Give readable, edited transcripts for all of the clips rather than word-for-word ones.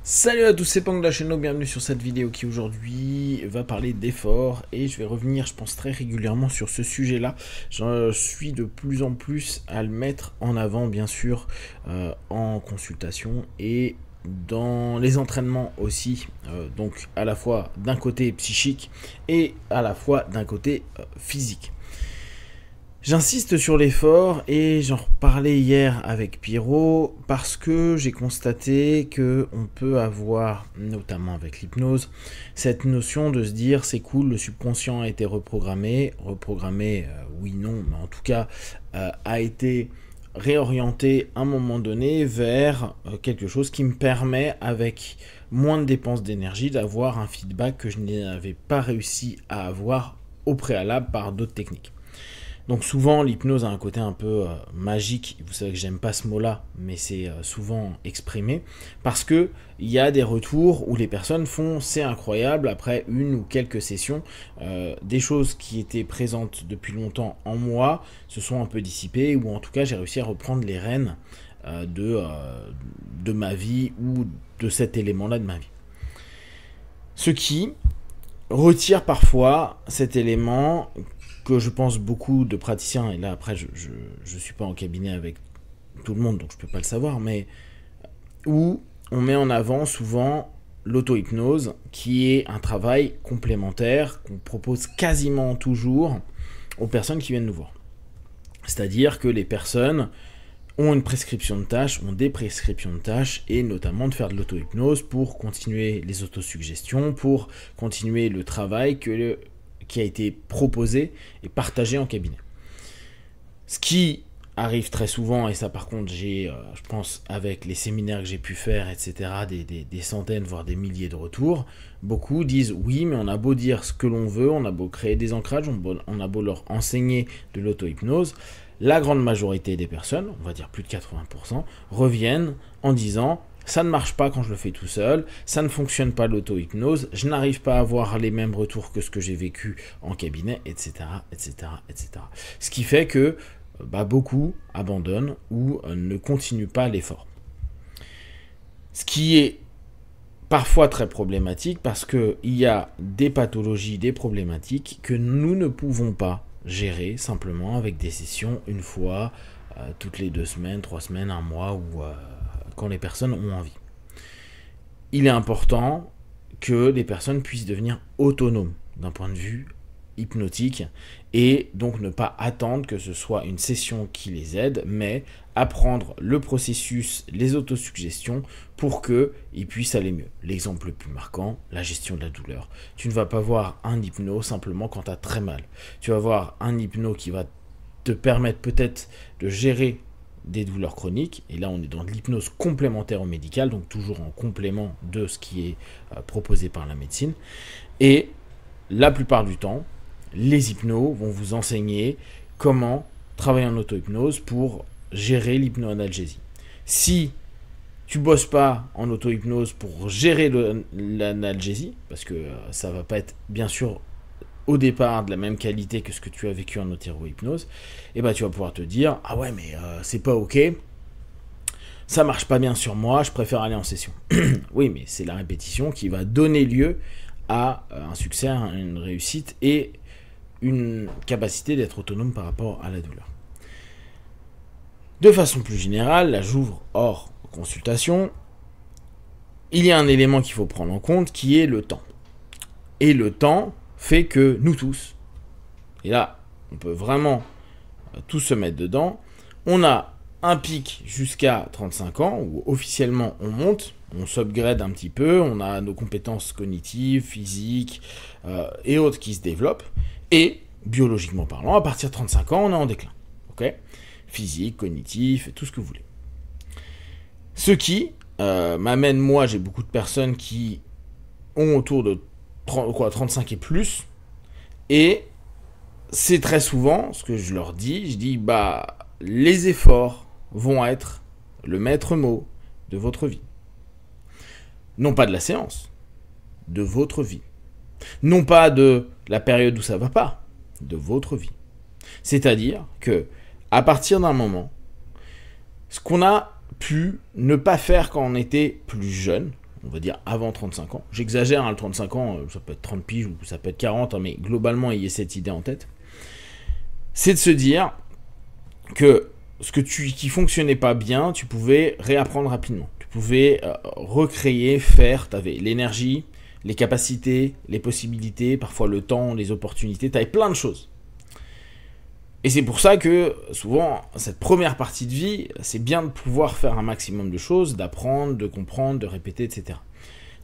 Salut à tous, c'est Pang de la chaîne, bienvenue sur cette vidéo qui aujourd'hui va parler d'efforts et je vais revenir, je pense, très régulièrement sur ce sujet-là. Je suis de plus en plus à le mettre en avant, bien sûr, en consultation et dans les entraînements aussi, donc à la fois d'un côté psychique et à la fois d'un côté physique. J'insiste sur l'effort et j'en reparlais hier avec Pierrot parce que j'ai constaté que on peut avoir, notamment avec l'hypnose, cette notion de se dire c'est cool, le subconscient a été reprogrammé, oui non, mais en tout cas a été réorienté à un moment donné vers quelque chose qui me permet avec moins de dépenses d'énergie d'avoir un feedback que je n'avais pas réussi à avoir au préalable par d'autres techniques. Donc souvent l'hypnose a un côté un peu magique, vous savez que j'aime pas ce mot-là, mais c'est souvent exprimé, parce que il y a des retours où les personnes font c'est incroyable, après une ou quelques sessions, des choses qui étaient présentes depuis longtemps en moi se sont un peu dissipées, ou en tout cas j'ai réussi à reprendre les rênes de ma vie, ou de cet élément-là de ma vie. Ce qui retire parfois cet élément que je pense beaucoup de praticiens, et là après je suis pas en cabinet avec tout le monde donc je peux pas le savoir, mais où on met en avant souvent l'auto-hypnose qui est un travail complémentaire qu'on propose quasiment toujours aux personnes qui viennent nous voir. C'est-à-dire que les personnes ont une prescription de tâches, ont des prescriptions de tâches, et notamment de faire de l'auto-hypnose pour continuer les autosuggestions, pour continuer le travail qui a été proposé et partagé en cabinet. Ce qui arrive très souvent, et ça par contre j'ai, je pense avec les séminaires que j'ai pu faire, etc., des centaines, voire des milliers de retours, beaucoup disent oui, mais on a beau dire ce que l'on veut, on a beau créer des ancrages, on a beau leur enseigner de l'auto-hypnose, la grande majorité des personnes, on va dire plus de 80%, reviennent en disant ça ne marche pas quand je le fais tout seul, ça ne fonctionne pas l'auto-hypnose, je n'arrive pas à avoir les mêmes retours que ce que j'ai vécu en cabinet, etc., etc., etc. Ce qui fait que beaucoup abandonnent ou ne continuent pas l'effort. Ce qui est parfois très problématique parce qu'il y a des pathologies, des problématiques que nous ne pouvons pas gérer simplement avec des sessions une fois toutes les 2 semaines, 3 semaines, un mois ou quand les personnes ont envie. Il est important que les personnes puissent devenir autonomes d'un point de vue hypnotique et donc ne pas attendre que ce soit une session qui les aide, mais apprendre le processus, les autosuggestions pour qu'ils puissent aller mieux. L'exemple le plus marquant, la gestion de la douleur. Tu ne vas pas voir un hypno simplement quand tu as très mal. Tu vas voir un hypno qui va te permettre peut-être de gérer des douleurs chroniques, et là on est dans de l'hypnose complémentaire au médical, donc toujours en complément de ce qui est proposé par la médecine, et la plupart du temps, les hypnos vont vous enseigner comment travailler en auto-hypnose pour gérer l'hypnoanalgésie. Si tu bosses pas en auto-hypnose pour gérer l'analgésie, parce que ça va pas être bien sûr au départ de la même qualité que ce que tu as vécu en auto-hypnose, et tu vas pouvoir te dire ah ouais mais c'est pas ok, ça marche pas bien sur moi, je préfère aller en session. Oui, mais c'est la répétition qui va donner lieu à un succès, à une réussite et une capacité d'être autonome par rapport à la douleur. De façon plus générale, là j'ouvre hors consultation, il y a un élément qu'il faut prendre en compte qui est le temps. Et le temps fait que nous tous, et là on peut vraiment tous se mettre dedans, on a un pic jusqu'à 35 ans où officiellement on monte, on s'upgrade un petit peu, on a nos compétences cognitives, physiques et autres qui se développent, et biologiquement parlant, à partir de 35 ans on est en déclin, ok, physique, cognitif, tout ce que vous voulez. Ce qui m'amène, moi j'ai beaucoup de personnes qui ont autour de 35 et plus, et c'est très souvent ce que je leur dis, je dis les efforts vont être le maître mot de votre vie. Non pas de la séance, de votre vie. Non pas de la période où ça va pas, de votre vie. C'est-à-dire que, à partir d'un moment, ce qu'on a pu ne pas faire quand on était plus jeune, on va dire avant 35 ans. J'exagère, hein, le 35 ans, ça peut être 30 piges ou ça peut être 40, hein, mais globalement, ayez cette idée en tête. C'est de se dire que ce qui fonctionnait pas bien, tu pouvais réapprendre rapidement. Tu pouvais recréer, faire, tu avais l'énergie, les capacités, les possibilités, parfois le temps, les opportunités, tu avais plein de choses. Et c'est pour ça que, souvent, cette première partie de vie, c'est bien de pouvoir faire un maximum de choses, d'apprendre, de comprendre, de répéter, etc.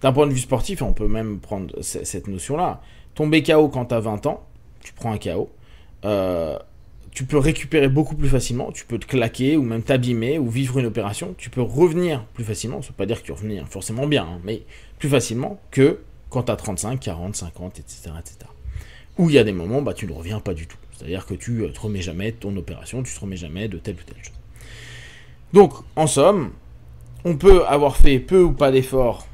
D'un point de vue sportif, on peut même prendre cette notion-là. Tomber KO quand tu as 20 ans, tu prends un KO, tu peux récupérer beaucoup plus facilement, tu peux te claquer ou même t'abîmer ou vivre une opération, tu peux revenir plus facilement, ça ne veut pas dire que tu reviens forcément bien, hein, mais plus facilement que quand tu as 35, 40, 50, etc. Où il y a des moments, bah, tu ne reviens pas du tout. C'est-à-dire que tu ne te remets jamais de ton opération, tu ne te remets jamais de telle ou telle chose. Donc, en somme, on peut avoir fait peu ou pas d'efforts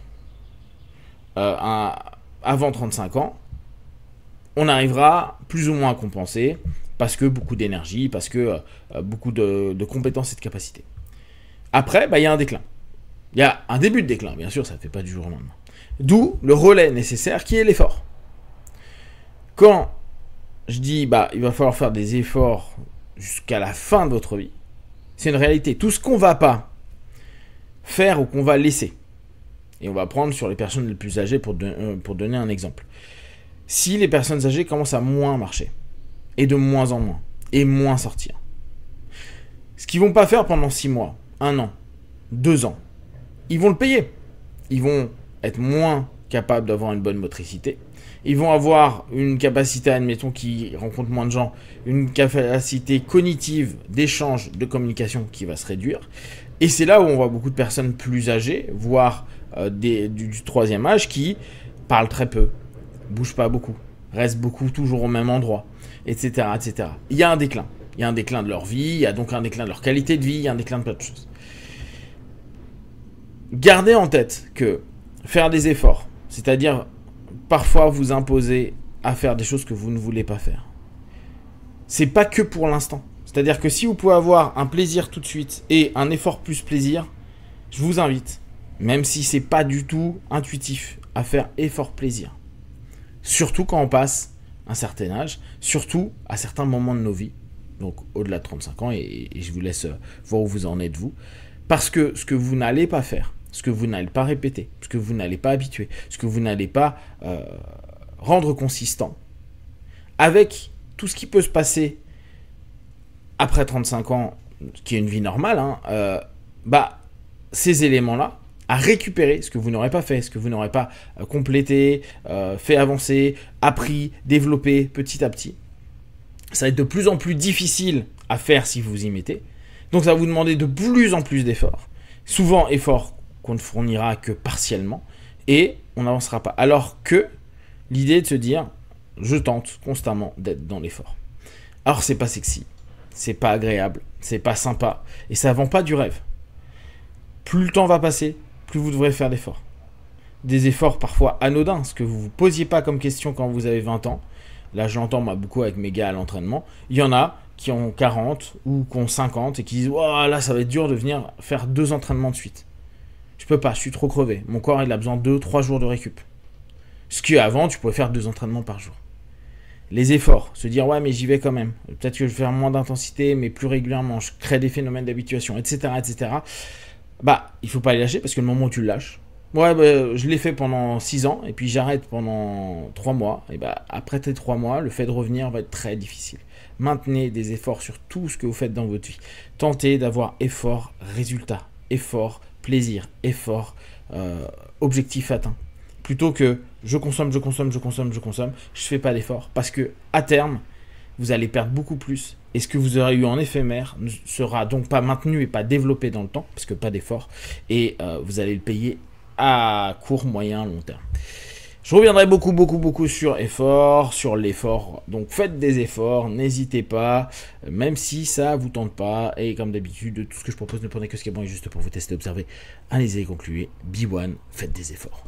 avant 35 ans, on arrivera plus ou moins à compenser parce que beaucoup d'énergie, parce que beaucoup de compétences et de capacités. Après, bah, y a un déclin. Il y a un début de déclin, bien sûr, ça ne fait pas du jour au lendemain. D'où le relais nécessaire qui est l'effort. Quand je dis, bah, il va falloir faire des efforts jusqu'à la fin de votre vie, c'est une réalité. Tout ce qu'on ne va pas faire ou qu'on va laisser, et on va prendre sur les personnes les plus âgées pour donner un exemple. Si les personnes âgées commencent à moins marcher, et de moins en moins, et moins sortir, ce qu'ils ne vont pas faire pendant 6 mois, 1 an, 2 ans, ils vont le payer. Ils vont être moins capables d'avoir une bonne motricité. Ils vont avoir une capacité, admettons, qui rencontre moins de gens, une capacité cognitive d'échange, de communication qui va se réduire. Et c'est là où on voit beaucoup de personnes plus âgées, voire du troisième âge, qui parlent très peu, bougent pas beaucoup, restent beaucoup toujours au même endroit, etc., etc. Il y a un déclin. Il y a un déclin de leur vie, il y a donc un déclin de leur qualité de vie, il y a un déclin de plein de choses. Gardez en tête que faire des efforts, c'est-à-dire parfois vous imposer à faire des choses que vous ne voulez pas faire, c'est pas que pour l'instant. C'est-à-dire que si vous pouvez avoir un plaisir tout de suite et un effort plus plaisir, je vous invite, même si c'est pas du tout intuitif, à faire effort plaisir. Surtout quand on passe un certain âge, surtout à certains moments de nos vies, donc au-delà de 35 ans, et je vous laisse voir où vous en êtes vous, parce que ce que vous n'allez pas faire, ce que vous n'allez pas répéter, ce que vous n'allez pas habituer, ce que vous n'allez pas rendre consistant, avec tout ce qui peut se passer après 35 ans, qui est une vie normale, hein, ces éléments-là, à récupérer ce que vous n'aurez pas fait, ce que vous n'aurez pas complété, fait avancer, appris, développé petit à petit, ça va être de plus en plus difficile à faire si vous y mettez. Donc ça va vous demander de plus en plus d'efforts. Souvent efforts qu'on ne fournira que partiellement. Et on n'avancera pas. Alors que l'idée est de se dire, je tente constamment d'être dans l'effort. Alors c'est pas sexy, c'est pas agréable, c'est pas sympa. Et ça vend pas du rêve. Plus le temps va passer, plus vous devrez faire d'efforts. Des efforts parfois anodins, ce que vous ne vous posiez pas comme question quand vous avez 20 ans. Là, je l'entends moi beaucoup avec mes gars à l'entraînement. Il y en a qui ont 40 ou qui ont 50 et qui disent « Oh là, ça va être dur de venir faire 2 entraînements de suite. Je peux pas, je suis trop crevé. Mon corps, il a besoin de 2-3 jours de récup. » Ce qu'avant, tu pouvais faire 2 entraînements par jour. Les efforts, se dire « Ouais, mais j'y vais quand même. Peut-être que je vais faire moins d'intensité, mais plus régulièrement. Je crée des phénomènes d'habituation, etc. etc. » Bah, il faut pas les lâcher parce que le moment où tu le lâches, ouais, bah, je l'ai fait pendant 6 ans et puis j'arrête pendant 3 mois. Et bah, après tes 3 mois, le fait de revenir va être très difficile. Maintenez des efforts sur tout ce que vous faites dans votre vie. Tentez d'avoir effort, résultat, effort, plaisir, effort, objectif atteint. Plutôt que je consomme, je fais pas d'effort. Parce que à terme, vous allez perdre beaucoup plus. Et ce que vous aurez eu en éphémère ne sera donc pas maintenu et pas développé dans le temps, parce que pas d'effort. Et vous allez le payer à court, moyen, long terme. Je reviendrai beaucoup sur effort, sur l'effort. Donc faites des efforts, n'hésitez pas, même si ça vous tente pas. Et comme d'habitude, tout ce que je propose ne prenez que ce qui est bon et juste pour vous tester, observer, analyser et conclure. Be one, faites des efforts.